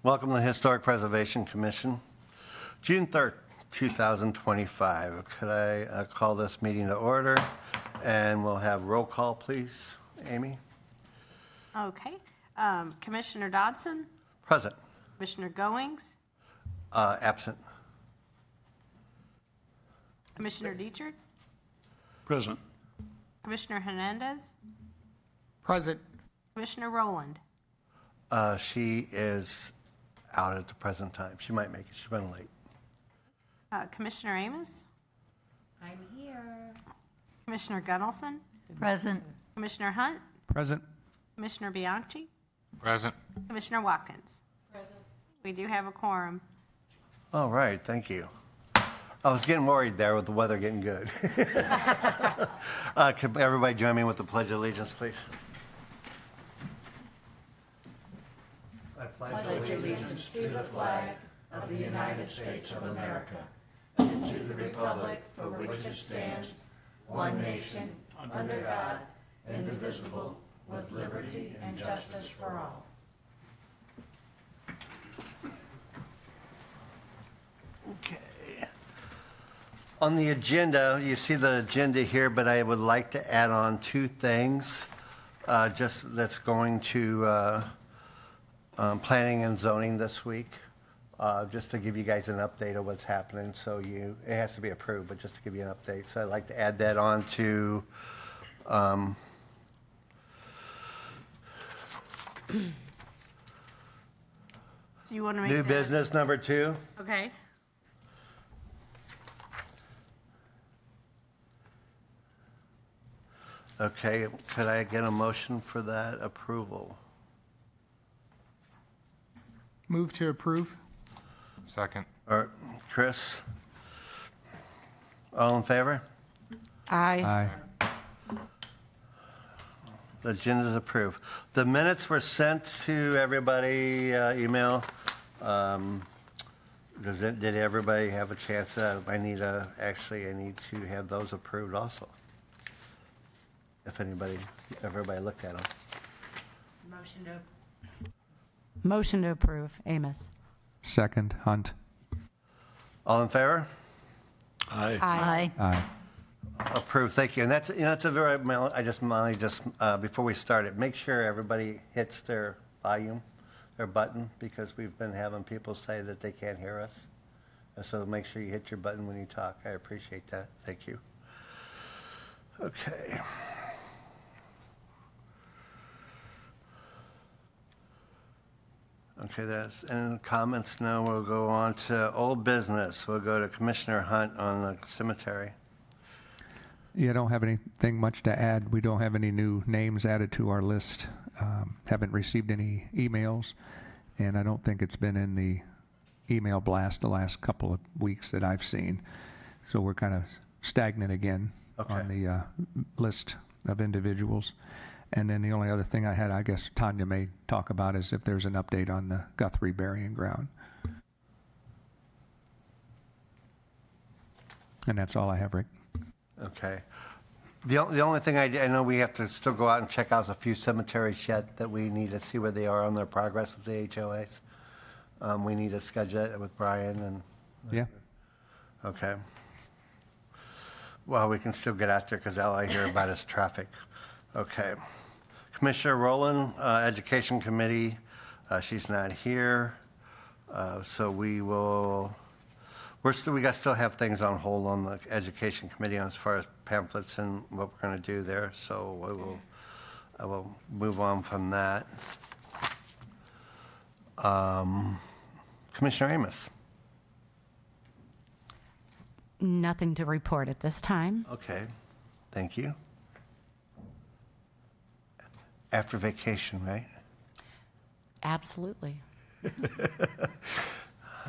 Welcome to the Historic Preservation Commission. June 3rd, 2025. Could I call this meeting to order? And we'll have roll call, please. Amy? Okay. Commissioner Dodson? Present. Commissioner Goings? Absent. Commissioner Dietrich? Present. Commissioner Hernandez? Present. Commissioner Rowland? She is out at the present time. She might make it. She's been late. Commissioner Amos? I'm here. Commissioner Gunnelson? Present. Commissioner Hunt? Present. Commissioner Bianchi? Present. Commissioner Watkins? Present. We do have a quorum. All right, thank you. I was getting worried there with the weather getting good. Could everybody join me with the Pledge of Allegiance, please? I Pledge allegiance to the flag of the United States of America and to the republic for which it stands, one nation, under God, indivisible, with liberty and justice for all. Okay. On the agenda, you see the agenda here, but I would like to add on two things. Just that's going to planning and zoning this week, just to give you guys an update of what's happening. So it has to be approved, but just to give you an update. So I'd like to add that on to So you want to make new that- business number 2. Okay. Okay, could I get a motion for that approval? Move to approve. Second. Or Chris? All in favor? Aye. The agenda is approved. The minutes were sent to everybody, email. Did everybody have a chance? I need to have those approved also. If everybody looked at them. Motion to approve. Amos. Second. Hunt. All in favor? Aye. Aye. Approved, thank you. And that's, it's a very, Molly, before we start it, make sure everybody hits their volume, their button, because we've been having people say that they can't hear us. And so make sure you hit your button when you talk. I appreciate that. Thank you. Okay. Okay, that's any comments now. We'll go on to old business. We'll go to Commissioner Hunt on the cemetery. Yeah, I don't have anything much to add. We don't have any new names added to our list. Haven't received any emails, and I don't think it's been in the email blast the last couple of weeks that I've seen. So we're kind of stagnant again on the list of individuals. And then the only other thing I had, I guess Tanya may talk about, is if there's an update on the Guthrie burying ground. And that's all I have, Rick. Okay. The only thing I know we have to still go out and check out a few cemeteries yet that we need to see where they are on their progress with the HOAs. We need to schedule it with Brian and. Yeah. Okay. Well, we can still get out there because all I hear about is traffic. Okay. Commissioner Rowland, Education Committee, she's not here. So we still have things on hold on the Education Committee as far as pamphlets and what we're going to do there. So I will move on from that. Commissioner Amos. Nothing to report at this time. Okay, thank you. After vacation, right? Absolutely.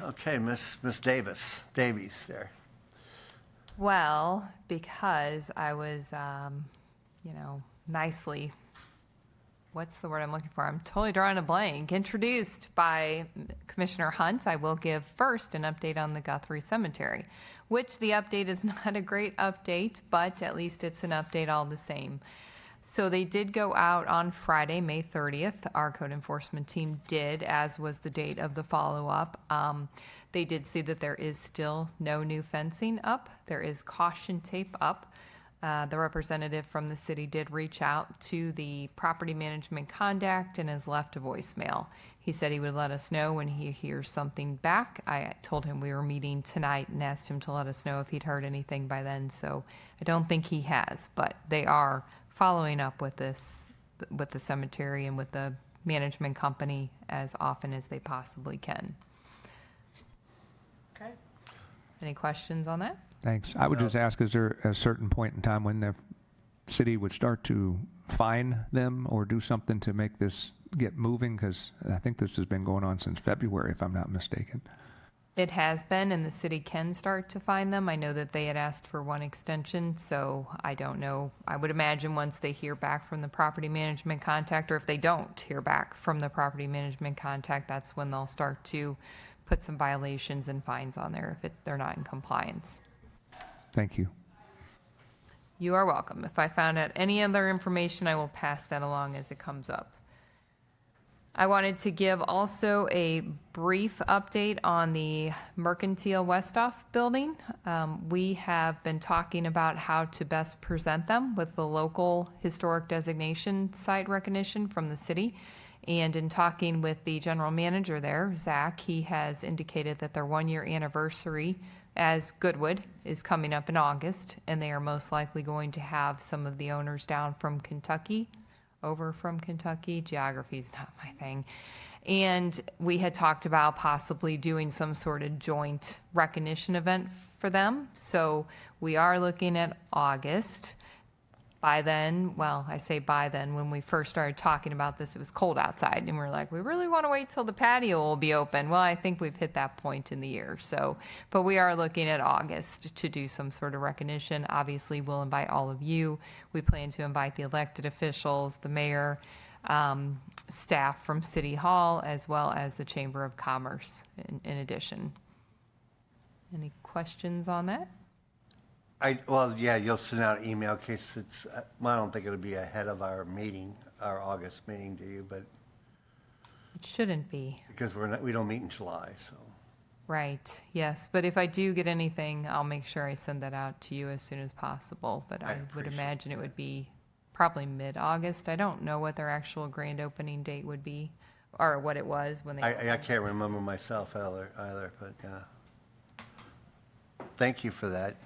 Okay, Miss Davies there. Well, because I was, nicely, what's the word I'm looking for? I'm totally drawing a blank. Introduced by Commissioner Hunt, I will give first an update on the Guthrie Cemetery, which the update is not a great update, but at least it's an update all the same. So they did go out on Friday, May 30th. Our code enforcement team did, as was the date of the follow-up. They did see that there is still no new fencing up. There is caution tape up. The representative from the city did reach out to the property management contact and has left a voicemail. He said he would let us know when he hears something back. I told him we were meeting tonight and asked him to let us know if he'd heard anything by then. So I don't think he has, but they are following up with this, with the cemetery and with the management company as often as they possibly can. Okay. Any questions on that? Thanks. I would just ask, is there a certain point in time when the city would start to fine them or do something to make this get moving? Because I think this has been going on since February, if I'm not mistaken. It has been, and the city can start to find them. I know that they had asked for one extension, so I don't know. I would imagine once they hear back from the property management contact, or if they don't hear back from the property management contact, that's when they'll start to put some violations and fines on there if they're not in compliance. Thank you. You are welcome. If I found out any other information, I will pass that along as it comes up. I wanted to give also a brief update on the Mercantile Westoff building. We have been talking about how to best present them with the local historic designation site recognition from the city. And in talking with the general manager there, Zach, he has indicated that their 1-year anniversary as Goodwood is coming up in August, and they are most likely going to have some of the owners down from Kentucky, over from Kentucky. Geography's not my thing. And we had talked about possibly doing some sort of joint recognition event for them. So we are looking at August. By then, well, I say by then, when we first started talking about this, it was cold outside, and we were like, we really want to wait till the patio will be open. Well, I think we've hit that point in the year. So, but we are looking at August to do some sort of recognition. Obviously, we'll invite all of you. We plan to invite the elected officials, the mayor, staff from City Hall, as well as the Chamber of Commerce in addition. Any questions on that? Well, yeah, you'll send out an email in case it's, well, I don't think it'll be ahead of our meeting, our August meeting, do you? But It shouldn't be. because we don't meet in July, so. Right, yes, but if I do get anything, I'll make sure I send that out to you as soon as possible. But I would appreciate imagine it would be probably mid-August. I don't know what their actual grand opening date would be, or what it was when they. I can't remember myself either, but yeah. Thank you for that.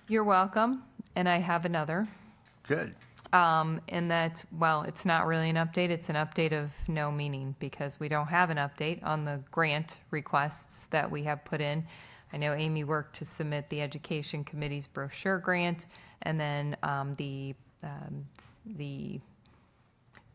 You're welcome, and I have another. Good. And that, well, it's not really an update, it's an update of no meaning, because we don't have an update on the grant requests that we have put in. I know Amy worked to submit the Education Committee's brochure grant, and then the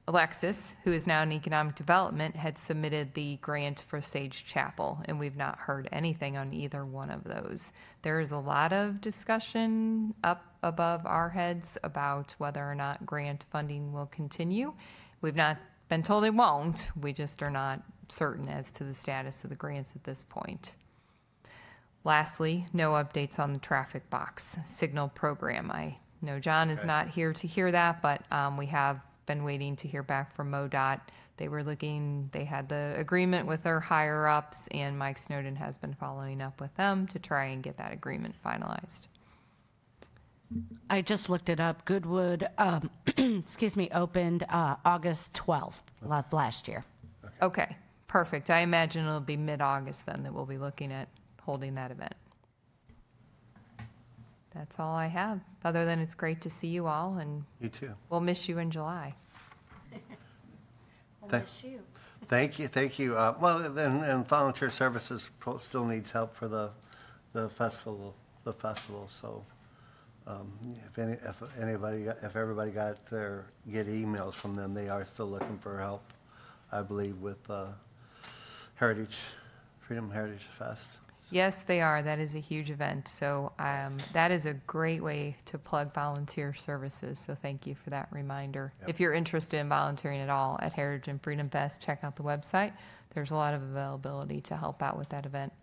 Alexis, who is now in economic development, had submitted the grant for Sage Chapel, and we've not heard anything on either one of those. There is a lot of discussion up above our heads about whether or not grant funding will continue. We've not been told it won't. We just are not certain as to the status of the grants at this point. Lastly, no updates on the traffic box signal program. I know John is not here to hear that, but we have been waiting to hear back from MoDOT. They had the agreement with their higher ups, and Mike Snowden has been following up with them to try and get that agreement finalized. I just looked it up. Goodwood, opened August 12th of last year. Okay, perfect. I imagine it'll be mid-August then that we'll be looking at holding that event. That's all I have, other than it's great to see you all, and You too. we'll miss you in July. Thank you. Well, and volunteer services still needs help for the festival. So, if everybody got emails from them, they are still looking for help, I believe, with Freedom Heritage Fest. Yes, they are. That is a huge event. So that is a great way to plug volunteer services. So thank you for that reminder. Yep. If you're interested in volunteering at all at Heritage and Freedom Fest, check out the website. There's a lot of availability to help out with that event.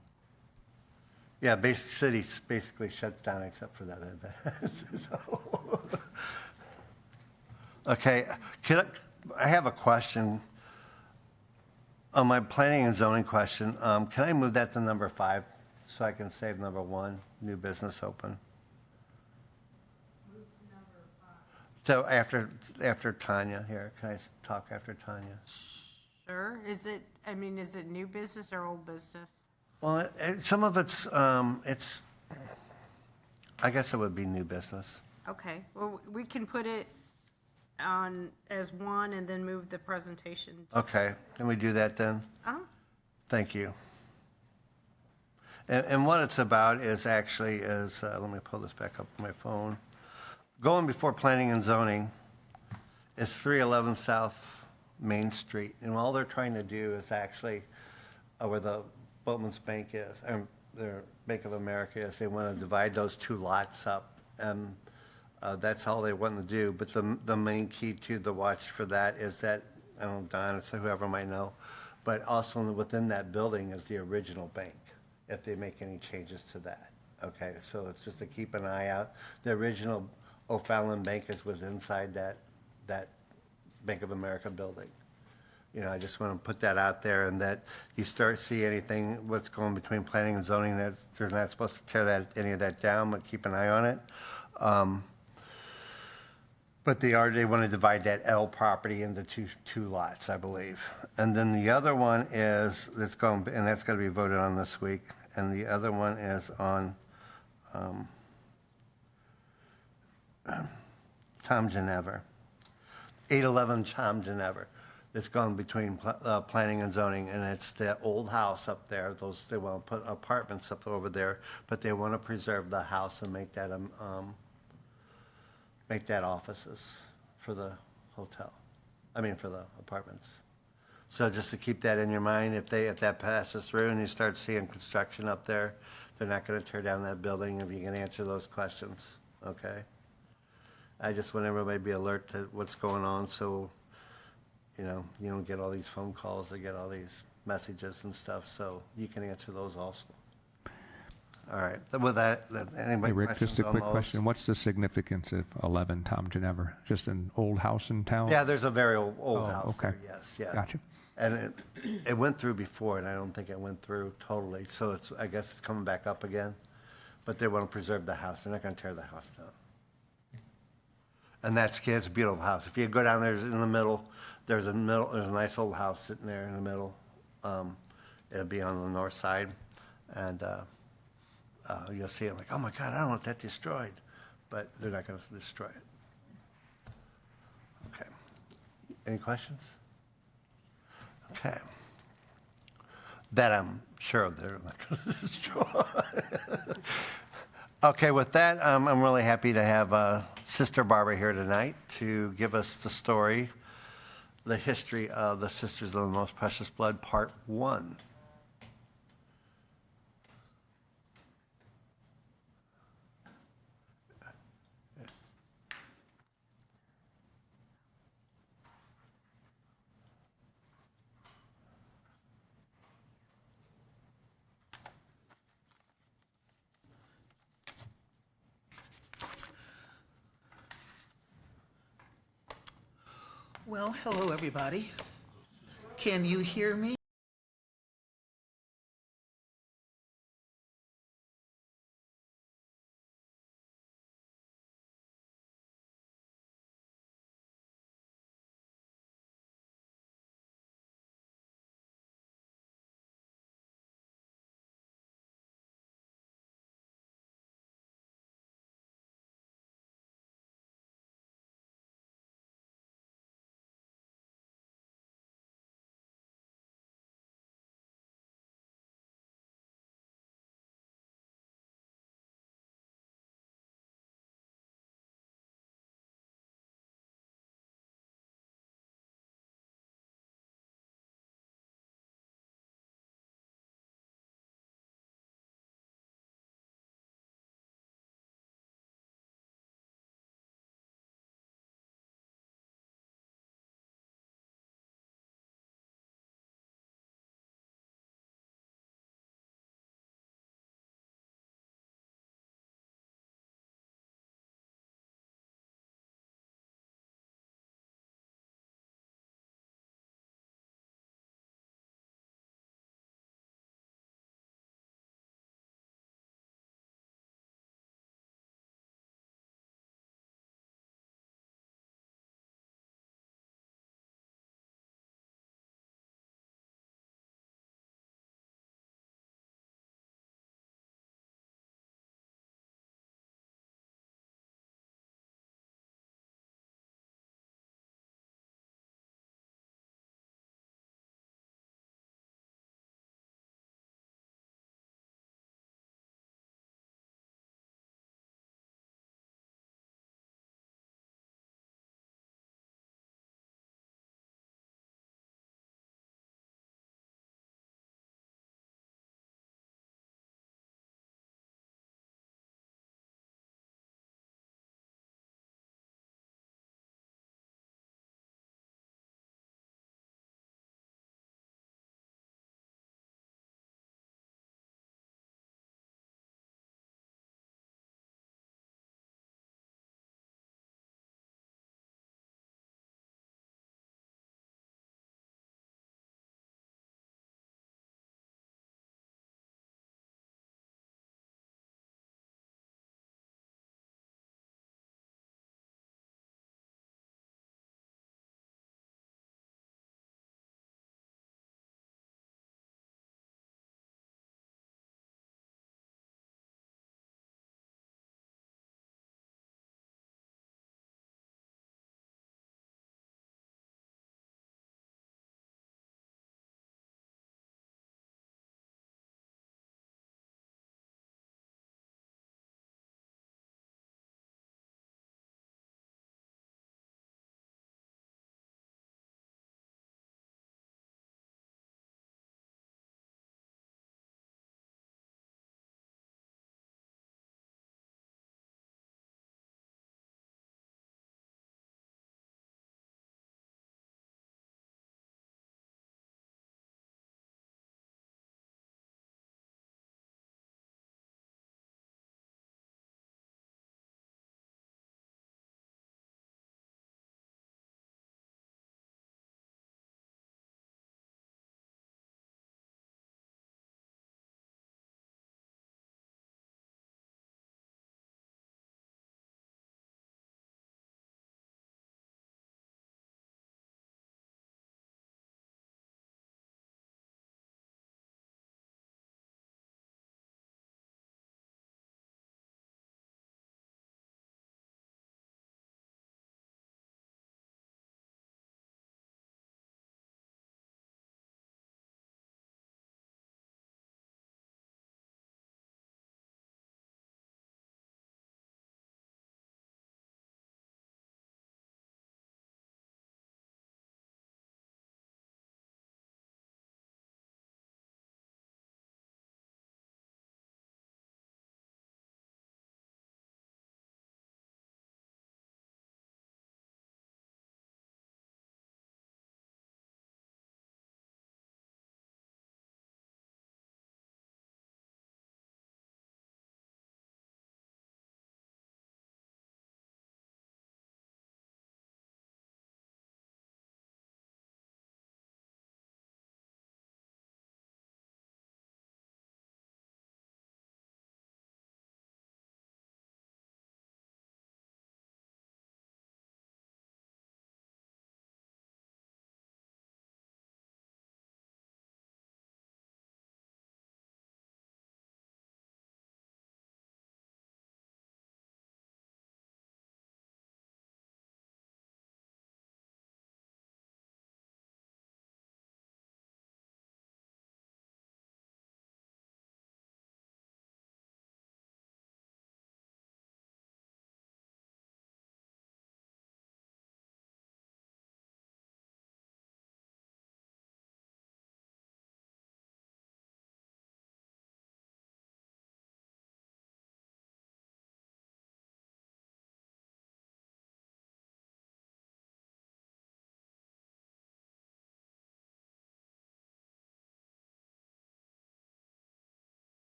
Yeah, city basically shuts down except for that event. So, Okay, I have a question. On my planning and zoning question, can I move that to number 5 so I can save number 1, new business open? So after Tanya here, can I talk after Tanya? Sure. Is it new business or old business? Well, some of it's, I guess it would be new business. Okay, well, we can put it on as 1 and then move the presentation. Okay, can we do that then? Thank you. And what it's about is actually let me pull this back up on my phone. Going before planning and zoning is 311 South Main Street. And all they're trying to do is actually, where the Boatman's Bank is, and the Bank of America is, they want to divide those 2 lots up. And that's all they want to do. But the main key to the watch for that is that, I don't know, Don, it's whoever might know, but also within that building is the original bank, if they make any changes to that. Okay, so it's just to keep an eye out. The original O'Fallon Bank is inside that Bank of America building. You know, I just want to put that out there, and that you start see anything, what's going between planning and zoning, that they're not supposed to tear any of that down, but keep an eye on it. But they want to divide that L property into two lots, I believe. And then the other one is, that's going to be voted on this week. And the other one is on Tom Genever, 811 Tom Genever. It's going between planning and zoning, and it's the old house up there. They want to put apartments up over there, but they want to preserve the house and make that offices for the hotel. For the apartments. So just to keep that in your mind, if that passes through and you start seeing construction up there, they're not going to tear down that building if you can answer those questions, okay? I just want everybody to be alert to what's going on, so, you don't get all these phone calls or get all these messages and stuff, so you can answer those also. All right, with that, anybody Hey, Rick, questions just a on quick those? question. What's the significance of 11 Tom Genever? Just an old house in town? Yeah, there's a very old Oh, house okay. there, yes, yeah. Gotcha. And it went through before, and I don't think it went through totally, so I guess it's coming back up again. But they want to preserve the house. They're not going to tear the house down. And it's a beautiful house. If you go down there in the middle, there's a nice old house sitting there in the middle. It'll be on the north side, and you'll see it like, oh my God, I don't want that destroyed. But they're not going to destroy it. Okay. Any questions? Okay. That I'm sure they're not going to destroy. Okay, with that, I'm really happy to have Sister Barbara here tonight to give us the story, the history of the Sisters of the Most Precious Blood, Part 1. Well, hello, everybody. Can you hear me?